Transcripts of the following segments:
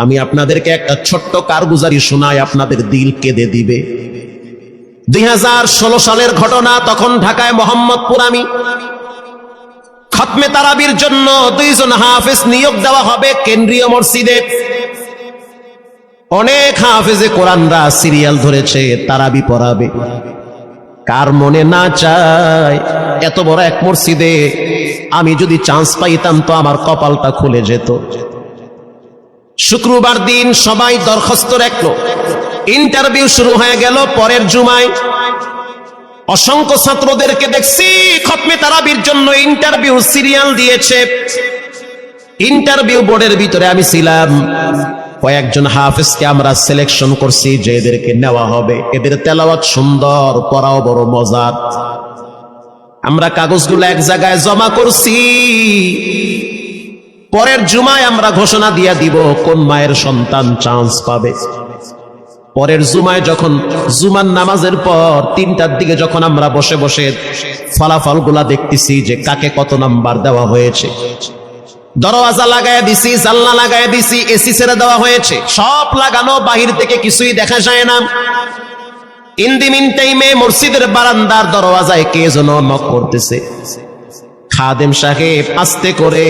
আমি আপনাদেরকে একটা ছোট্ট কারগুজারি শোনাই, আপনাদের দিল কেঁদে দিবে। 2016 সালের ঘটনা। তখন ঢাকায় মোহাম্মদপুর আমি খতমে তারাবির জন্য 2 জন হাফেজ নিয়োগ দেওয়া হবে কেন্দ্রীয় মসজিদে। অনেক হাফেজে কোরআনরা সিরিয়াল ধরেছে তারাবি পড়াবে। কার মনে না চায় এত বড় এক মসজিদে আমি যদি চান্স পাইতাম তো আমার কপালটা খুলে যেত। শুক্রবার দিন সবাই দরখাস্ত রাখলো, ইন্টারভিউ শুরু হয়ে গেল। পরের জুমায় অসংখ্য ছাত্রদেরকে দেখছি খতমে তারাবির জন্য ইন্টারভিউ সিরিয়াল দিয়েছে। ইন্টারভিউ বোর্ডের ভিতরে আমি ছিলাম। কয়েকজন হাফেজকে আমরা সিলেকশন করছি যে এদেরকে নেওয়া হবে। এদের তেলাওয়াত সুন্দর, পড়াও বড় মজার। আমরা কাগজগুলো এক জায়গায় জমা করছি। পরের জুমায় আমরা ঘোষণা দিয়ে দিব কোন মায়ের সন্তান চান্স পাবে। পরের জুমায় যখন জুমার নামাজের পর 3টার দিকে যখন আমরা বসে বসে ফলাফলগুলা দেখতেছি যে কাকে কত নাম্বার দেওয়া হয়েছে, দরওয়াজা লাগায় দিছি, জানলা লাগায় দিছি, এসি ছেড়ে দেওয়া হয়েছে, সব লাগানো, বাহির থেকে কিছুই দেখা যায় না। ইন দি মিন টাইমে মসজিদের বারান্দার দরওয়াজায় কে যেন নক করতেছে। খাদেম সাহেব আস্তে করে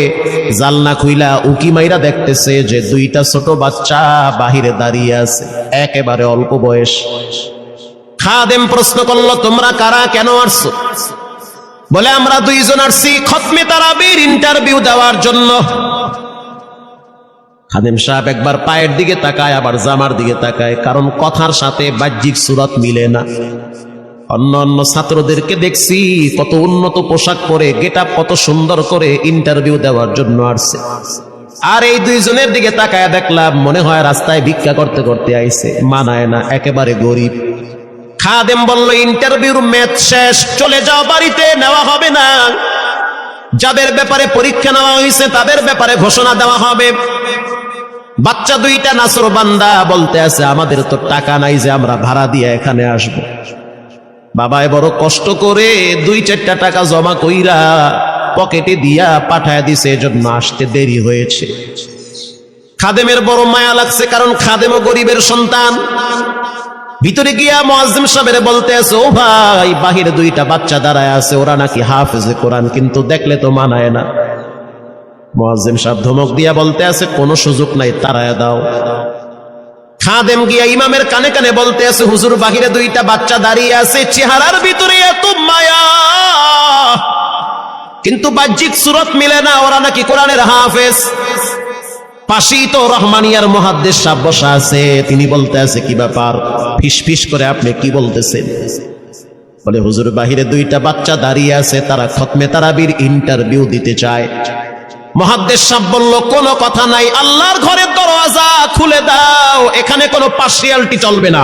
জানলা খুইলা উকি মাইরা দেখতেছে যে 2টা ছোট বাচ্চা বাহিরে দাঁড়িয়ে আছে, একেবারে অল্প বয়স। খাদেম প্রশ্ন করলো, তোমরা কারা, কেন আসছো? বলে, আমরা 2 জন আসছি খতমে তারাবির ইন্টারভিউ দেওয়ার জন্য। খাদেম সাহেব একবার পায়ের দিকে তাকায়, আবার জামার দিকে তাকায়, কারণ কথার সাথে বাহ্যিক সুরত মিলে না। অন্য অন্য ছাত্রদেরকে দেখছি কত উন্নত পোশাক পরে, গেটআপ কত সুন্দর করে ইন্টারভিউ দেওয়ার জন্য আসছে। আর এই 2 জনের দিকে তাকায় দেখলাম মনে হয় রাস্তায় ভিক্ষা করতে করতে আইছে, মানায় না, একেবারে গরিব। খাদেম বলল, ইন্টারভিউর ম্যাচ শেষ, চলে যাও বাড়িতে, নেওয়া হবে না। যাদের ব্যাপারে পরীক্ষা নেওয়া হয়েছে তাদের ব্যাপারে ঘোষণা দেওয়া হবে। বাচ্চা 2টা নাসরবান্দা বলতে আছে, আমাদের তো টাকা নাই যে আমরা ভাড়া দিয়ে এখানে আসবো। বাবায় বড় কষ্ট করে 2-4টা টাকা জমা কইরা পকেটে দিয়া পাঠায় দিছে, এজন্য আসতে দেরি হয়েছে। খাদেমের বড় মায়া লাগছে, কারণ খাদেমও গরিবের সন্তান। ভিতরে গিয়া মুয়াজ্জিম সাহেবের বলতে আছে, ও ভাই, বাহিরে 2টা বাচ্চা দাঁড়ায় আছে, ওরা নাকি হাফেজে কোরআন, কিন্তু দেখলে তো মানায় না। মুয়াজ্জিম সাহেব ধমক দিয়া বলতে আছে, কোনো সুযোগ নাই, তাড়ায় দাও। খাদেম গিয়া ইমামের কানে কানে বলতে আছে, হুজুর, বাহিরে 2টা বাচ্চা দাঁড়িয়ে আছে, চেহারার ভিতরে এত মায়া, কিন্তু বাহ্যিক সুরত মিলে না, ওরা নাকি কোরআনের হাফেজ। পাশেই তো রহমানিয়ার মুহাদ্দিস সাহেব বসা আছে, তিনি বলতে আছে, কি ব্যাপার, ফিস ফিস করে আপনি কি বলতেছেন? বলে, হুজুর, বাহিরে 2টা বাচ্চা দাঁড়িয়ে আছে, তারা খতমে তারাবির ইন্টারভিউ দিতে চায়। মুহাদ্দিস সাহেব বলল, কোনো কথা নাই, আল্লাহর ঘরের দরওয়াজা খুলে দাও, এখানে কোনো পার্সিয়ালিটি চলবে না।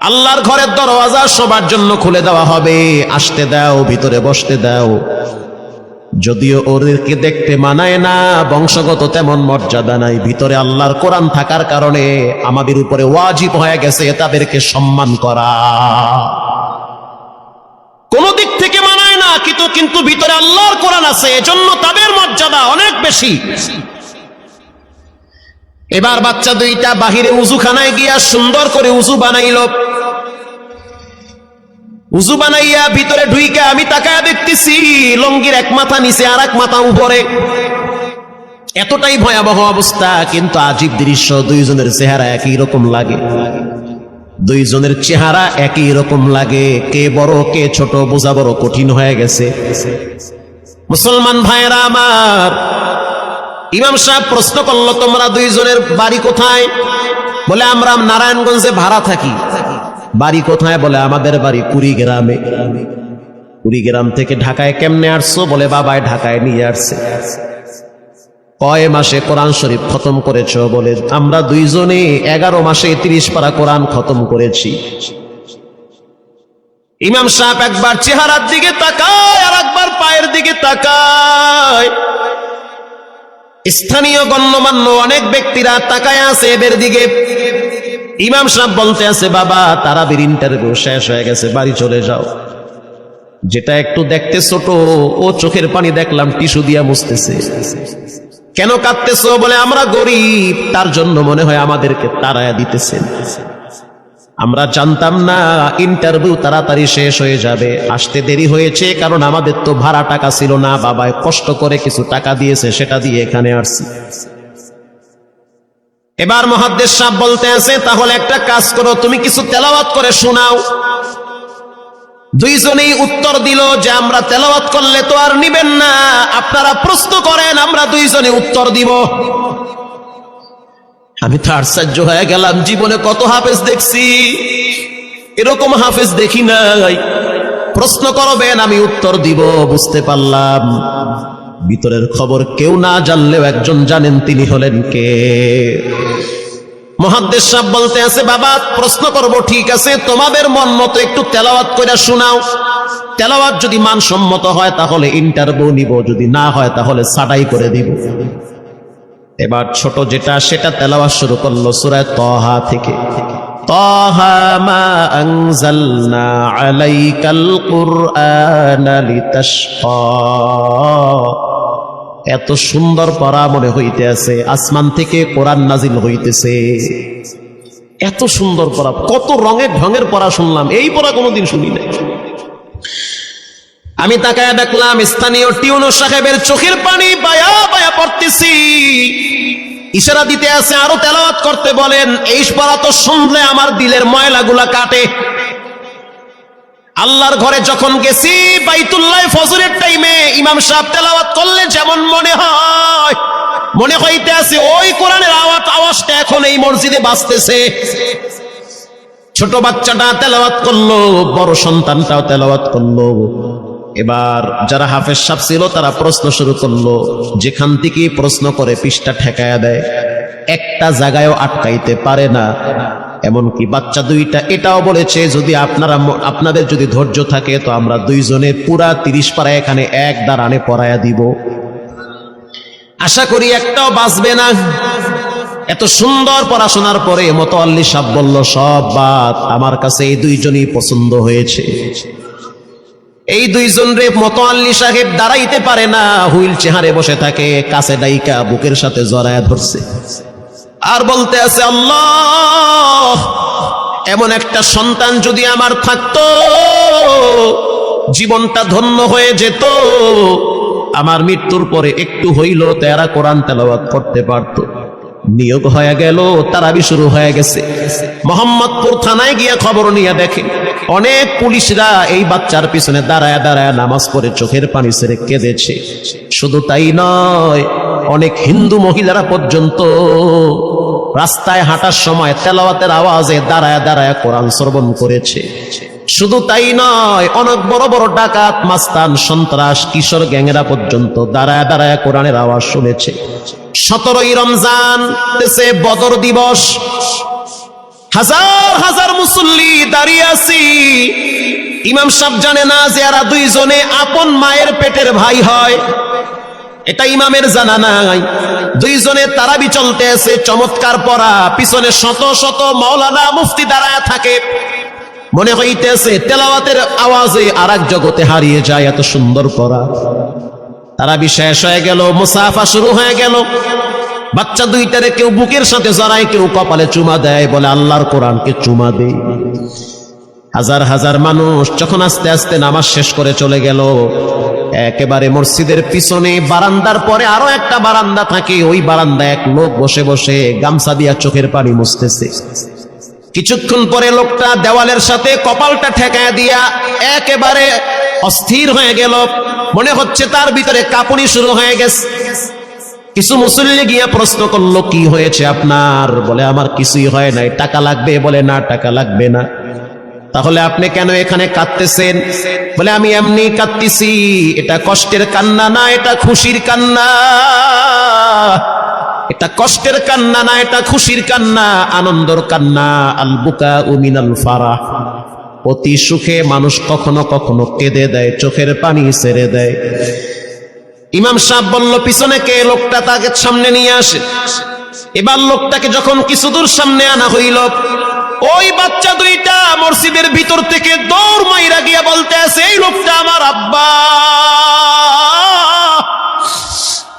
আল্লাহর ঘরের দরওয়াজা সবার জন্য খুলে দেওয়া হবে, আসতে দাও, ভিতরে বসতে দাও। যদিও ওদেরকে দেখতে মানায় না, বংশগত তেমন মর্যাদা নাই, ভিতরে আল্লাহর কোরআন থাকার কারণে আমাদের উপরে ওয়াজিব হয়ে গেছে তাদেরকে সম্মান করা। কোন দিক থেকে মানায় না, কিন্তু ভিতরে আল্লাহর কোরআন আছে, এজন্য তাদের মর্যাদা অনেক বেশি। এবার বাচ্চা 2টা বাহিরে উজুখানায় গিয়া সুন্দর করে উজু বানাইল। উজু বানাইয়া ভিতরে ঢুইকা আমি তাকায়া দেখতেছি লঙ্গির এক মাথা নিচে আর এক মাথা উপরে, এতটাই ভয়াবহ অবস্থা। কিন্তু আজীব দৃশ্য, 2 জনের চেহারা একই রকম লাগে। 2 জনের চেহারা একই রকম লাগে, কে বড় কে ছোট বোঝা বড় কঠিন হয়ে গেছে। মুসলমান ভাইরা আমার, ইমাম সাহেব প্রশ্ন করলো, তোমরা 2 জনের বাড়ি কোথায়? বলে, আমরা নারায়ণগঞ্জে ভাড়া থাকি। বাড়ি কোথায়? বলে, আমাদের বাড়ি কুড়িগ্রামে। কুড়িগ্রাম থেকে ঢাকায় কেমনে আসছো? বলে, বাবায় ঢাকায় নিয়ে আসছে। কয় মাসে কোরআন শরীফ খতম করেছো? বলে, আমরা 2 জনে 11 মাসে 30 পারা কোরআন খতম করেছি। ইমাম সাহেব একবার চেহারার দিকে তাকায় আর একবার পায়ের দিকে তাকায়। স্থানীয় গণ্যমান্য অনেক ব্যক্তিরা তাকায় আছে এদের দিকে। ইমাম সাহেব বলতে আছে, বাবা, তারাবির ইন্টারভিউ শেষ হয়ে গেছে, বাড়ি চলে যাও। যেটা একটু দেখতে ছোট, ও চোখের পানি দেখলাম টিস্যু দিয়া মুছতেছে। কেন কাঁদতেছো? বলে আমরা গরিব, তার জন্য মনে হয় আমাদেরকে তাড়ায়া দিতেছেন। আমরা জানতাম না ইন্টারভিউ তাড়াতাড়ি শেষ হয়ে যাবে, আসতে দেরি হয়েছে কারণ আমাদের তো ভাড়া টাকা ছিল না, বাবায় কষ্ট করে কিছু টাকা দিয়েছে, সেটা দিয়ে এখানে আসছি। এবার মুহাদ্দিস সাহেব বলতে আছে, তাহলে একটা কাজ করো, তুমি কিছু তেলাওয়াত করে শোনাও। দুইজনেই উত্তর দিল যে আমরা তেলাওয়াত করলে তো আর নিবেন না, আপনারা প্রশ্ন করেন, আমরা দুইজনে উত্তর দিব। আমি তো আশ্চর্য হয়ে গেলাম, জীবনে কত হাফেজ দেখছি, এরকম হাফেজ দেখি নাই। প্রশ্ন করবেন, আমি উত্তর দিব। বুঝতে পারলাম ভিতরের খবর কেউ না জানলেও একজন জানেন, তিনি হলেন কে? মুহাদ্দিস সাহেব বলতে আছে, বাবা প্রশ্ন করব ঠিক আছে, তোমাদের মন মতো একটু তেলাওয়াত করে শোনাও। তেলাওয়াত যদি মানসম্মত হয় তাহলে ইন্টারভিউ নিব, যদি না হয় তাহলে ছাঁটাই করে দিব। এবার ছোট যেটা সেটা তেলাওয়াত শুরু করলো সূরা তাহা থেকে। তাহা মা আনজালনা আলাইকাল কুরআনা লিতাশকা। এত সুন্দর পড়া মনে হইতে আছে, আসমান থেকে কোরআন নাজিল হইতেছে। এত সুন্দর পড়া, কত রঙের ঢঙের পড়া শুনলাম, এই পড়া কোনোদিন শুনি নাই। আমি তাকায় দেখলাম স্থানীয় টিউনো সাহেবের চোখের পানি বায়া বায়া পড়তেছি, ইশারা দিতে আছে আরো তেলাওয়াত করতে বলেন। এই পড়া তো শুনলে আমার দিলের ময়লাগুলা কাটে। আল্লাহর ঘরে যখন গেছি বাইতুল্লাহ ফজরের টাইমে ইমাম সাহেব তেলাওয়াত করলে যেমন মনে হইতে আছে ওই কোরআনের আওয়াজটা এখন এই মসজিদে বাজতেছে। ছোট বাচ্চাটা তেলাওয়াত করলো, বড় সন্তানটাও তেলাওয়াত করলো। এবার যারা হাফেজ সাহেব ছিল তারা প্রশ্ন শুরু করলো, যেখান থেকে প্রশ্ন করে পৃষ্ঠা ঠেকায়া দেয়, একটা জায়গায়ও আটকাইতে পারে না। এমনকি বাচ্চা দুইটা এটাও বলেছে, যদি আপনাদের যদি ধৈর্য থাকে তো আমরা দুইজনে পুরা 30 পারা এখানে এক দাঁড়ানে পড়ায়া দিব, আশা করি একটাও বাঁচবে না। এত সুন্দর পড়াশোনার পরে মোতাওয়াল্লি সাহেব বলল, সব বাদ, আমার কাছে এই দুইজনই পছন্দ হয়েছে। এই দুইজন রে মোতাওয়াল্লি সাহেব দাঁড়াইতে পারে না, হুইল চেয়ারে বসে থাকে, কাছে ডাইকা বুকের সাথে জড়ায়া ধরছে আর বলতে আছে, আল্লাহ এমন একটা সন্তান যদি আমার থাকতো জীবনটা ধন্য হয়ে যেত, আমার মৃত্যুর পরে একটু হইল তেরা কোরআন তেলাওয়াত করতে পারতো। নিয়োগ হয়ে গেল, তারাবি শুরু হয়ে গেছে। মোহাম্মদপুর থানায় গিয়ে খবর নিয়ে দেখে অনেক পুলিশরা এই বাচ্চার পিছনে দাঁড়ায় দাঁড়ায় নামাজ পড়ে চোখের পানি ছেড়ে কেঁদেছে। শুধু তাই নয়, অনেক হিন্দু মহিলারা পর্যন্ত রাস্তায় হাঁটার সময় তেলাওয়াতের আওয়াজে দাঁড়ায় দাঁড়ায় কোরআন শ্রবণ করেছে। শুধু তাই নয়, অনেক বড় বড় ডাকাত, মাস্তান, সন্ত্রাস, কিশোর গ্যাংরা পর্যন্ত দাঁড়ায় দাঁড়ায় কোরআনের আওয়াজ শুনেছে। 17ই রমজান বদর দিবস, হাজার হাজার মুসল্লি দাঁড়িয়ে আছি। ইমাম সাহেব জানে না যে এরা দুইজনে আপন মায়ের পেটের ভাই হয়, এটা ইমামের জানা নাই। দুইজনে তারাবি চলতে আছে, চমৎকার পড়া, পিছনে শত শত মাওলানা মুফতি দাঁড়ায় থাকে। মনে হইতেছে তেলাওয়াতের আওয়াজে আর এক জগতে হারিয়ে যায়, এত সুন্দর পড়া। তারাবি শেষ হয়ে গেল, মুসাফা শুরু হয়ে গেল। বাচ্চা দুইটারে কেউ বুকের সাথে জড়ায়, কেউ কপালে চুমা দেয়, বলে আল্লাহর কোরআনকে চুমা দেই। হাজার হাজার মানুষ যখন আস্তে আস্তে নামাজ শেষ করে চলে গেল, একেবারে মসজিদের পিছনে বারান্দার পরে আরো একটা বারান্দা থাকে, ওই বারান্দায় এক লোক বসে বসে গামছা দিয়া চোখের পানি মুছতেছে। কিছুক্ষণ পরে লোকটা দেওয়ালের সাথে কপালটা ঠেকায় দিয়া একেবারে অস্থির হয়ে গেল, মনে হচ্ছে তার ভিতরে কাঁপুনি শুরু হয়ে গেছে। কিছু মুসল্লি গিয়া প্রশ্ন করলো, কি হয়েছে আপনার? বলে আমার কিছুই হয় নাই। টাকা লাগবে? বলে না, টাকা লাগবে না। তাহলে আপনি কেন এখানে কাঁদতেছেন? বলে আমি এমনি কাঁদতেছি, এটা কষ্টের কান্না না, এটা খুশির কান্না। এটা কষ্টের কান্না না, এটা খুশির কান্না, আনন্দর কান্না। আল বুকাউ মিনাল ফারাহ, অতি সুখে মানুষ কখনো কখনো কেঁদে দেয়, চোখের পানি ছেড়ে দেয়। ইমাম সাহেব বলল, পিছনে কে? লোকটা তাকে সামনে নিয়ে আসে। এবার লোকটাকে যখন কিছু দূর সামনে আনা হইল, ওই বাচ্চা দুইটা মসজিদের ভিতর থেকে দৌড় মাইরা গিয়া বলতে আছে, এই লোকটা আমার আব্বা।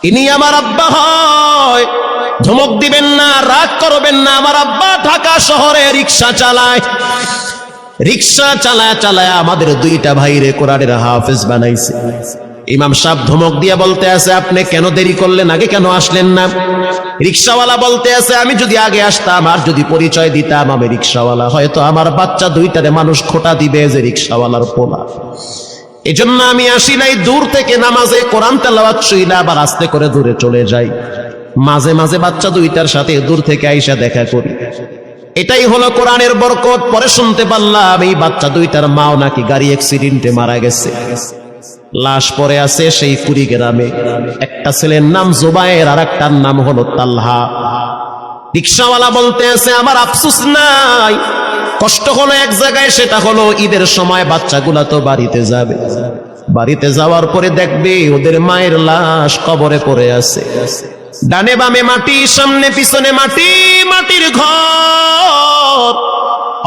ইনি আমার আব্বা হয়। ধমক দিবেন না, রাগ করবেন না। আমার আব্বা ঢাকা শহরে রিক্সা চালায়। রিক্সা চালায় আমাদের দুইটা ভাইরে কোরআনের হাফেজ বানাইছে। ইমাম সাহেব ধমক দিয়ে বলতে আছে, আপনি কেন দেরি করলেন, আগে কেন আসলেন না? রিক্সাওয়ালা বলতে আছে, আমি যদি আগে আসতাম আর যদি পরিচয় দিতাম আমি রিক্সাওয়ালা, হয়তো আমার বাচ্চা দুইটারে মানুষ খোটা দিবে যে রিক্সাওয়ালার পোলা। এজন্য আমি আসি নাই। দূর থেকে নামাজে কোরআন তেলাওয়াত শুইনা আবার আস্তে করে দূরে চলে যাই। মাঝে মাঝে বাচ্চা দুইটার সাথে দূর থেকে আইসা দেখা করি। এটাই হলো কোরআনের বরকত। পরে শুনতে পারলাম এই বাচ্চা দুইটার মাও নাকি গাড়ি অ্যাক্সিডেন্টে মারা গেছে। লাশ পড়ে আছে সেই কুড়িগ্রামে। একটা ছেলের নাম জুবায়ের আর একটার নাম হলো তালহা। রিক্সাওয়ালা বলতে আছে, আমার আফসোস নাই, কষ্ট হলো এক জায়গায়, সেটা হলো ঈদের সময় বাচ্চাগুলা তো বাড়িতে যাবে। বাড়িতে যাওয়ার পরে দেখবে ওদের মায়ের লাশ কবরে পড়ে আছে। ডানে বামে মাটি, সামনে পিছনে মাটি, মাটির ঘর,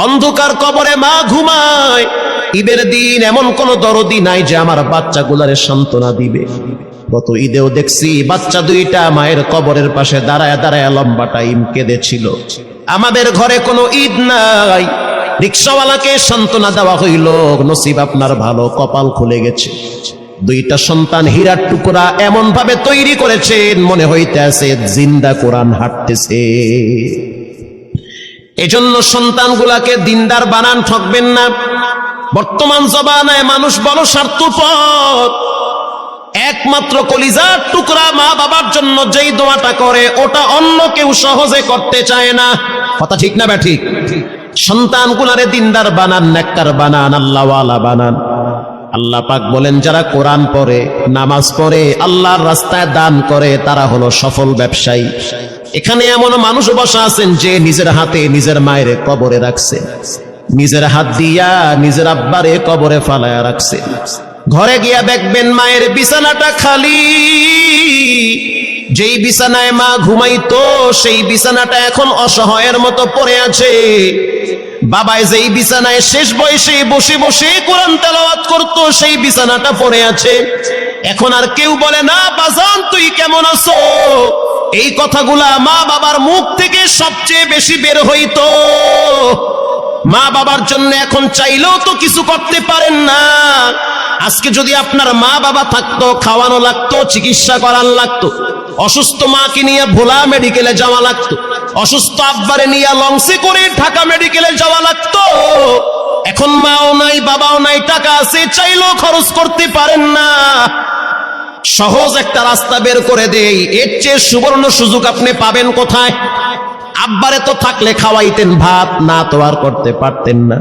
অন্ধকার কবরে মা ঘুমায়। ঈদের দিন এমন কোন দরদি নাই যে আমার বাচ্চাগুলারে সান্ত্বনা দিবে। গত ঈদেও দেখছি বাচ্চা দুইটা মায়ের কবরের পাশে দাঁড়ায় দাঁড়ায় লম্বা টাইম কেঁদেছিল। আমাদের ঘরে কোনো ঈদ নাই, রিক্সাওয়ালাকে সান্ত্বনা দেওয়া হইল, নসিব আপনার ভালো, কপাল খুলে গেছে। দুইটা সন্তান হীরার টুকরা এমন ভাবে তৈরি করেছেন মনে হইতে আছে জিন্দা কোরআন হাঁটতেছে। এজন্য সন্তানগুলাকে দিনদার বানান, ঠকবেন না। বর্তমান জমানায় মানুষ বড় স্বার্থপর। একমাত্র কলিজার টুকরা মা বাবার জন্য যেই দোয়াটা করে ওটা অন্য কেউ সহজে করতে চায় না। কথা ঠিক না ব্যাঠিক? সন্তানগুলারে দিনদার বানান, নেককার বানান, আল্লাহওয়ালা বানান। আল্লাহ পাক বলেন, যারা কোরআন পড়ে, নামাজ পড়ে, আল্লাহর রাস্তায় দান করে, তারা হলো সফল ব্যবসায়ী। এখানে এমন মানুষ বসা আছেন যে নিজের হাতে নিজের মায়ের কবরে রাখছে, নিজের হাত দিয়া নিজের আব্বারে কবরে ফালায়া রাখছে। ঘরে গিয়া দেখবেন মায়ের বিছানাটা খালি। যেই বিছানায় মা ঘুমাইতো সেই বিছানাটা এখন অসহায়ের মতো পড়ে আছে। বাবাই যেই বিছানায় শেষ বয়সে বসে বসে কোরআন তেলাওয়াত করতো সেই বিছানাটা পড়ে আছে। এখন আর কেউ বলে না, বাজান তুই কেমন আছো? এই কথাগুলা মা বাবার মুখ থেকে সবচেয়ে বেশি বের হইতো। মা বাবার জন্য এখন চাইলেও তো কিছু করতে পারেন না। আজকে যদি আপনার মা বাবা থাকতো, খাওয়ানো লাগতো, চিকিৎসা করার লাগতো, অসুস্থ মাকে নিয়ে ভোলা মেডিকেলে যাওয়া লাগতো, অসুস্থ আব্বারে নিয়ে লঞ্চে করে ঢাকা মেডিকেলে যাওয়া লাগতো। এখন মাও নাই, বাবাও নাই, টাকা আছে, চাইলেও খরচ করতে পারেন না। সহজ একটা রাস্তা বের করে দেই, এর চেয়ে সুবর্ণ সুযোগ আপনি পাবেন কোথায়? আব্বারে তো থাকলে খাওয়াইতেন ভাত, না তো আর করতে পারতেন না।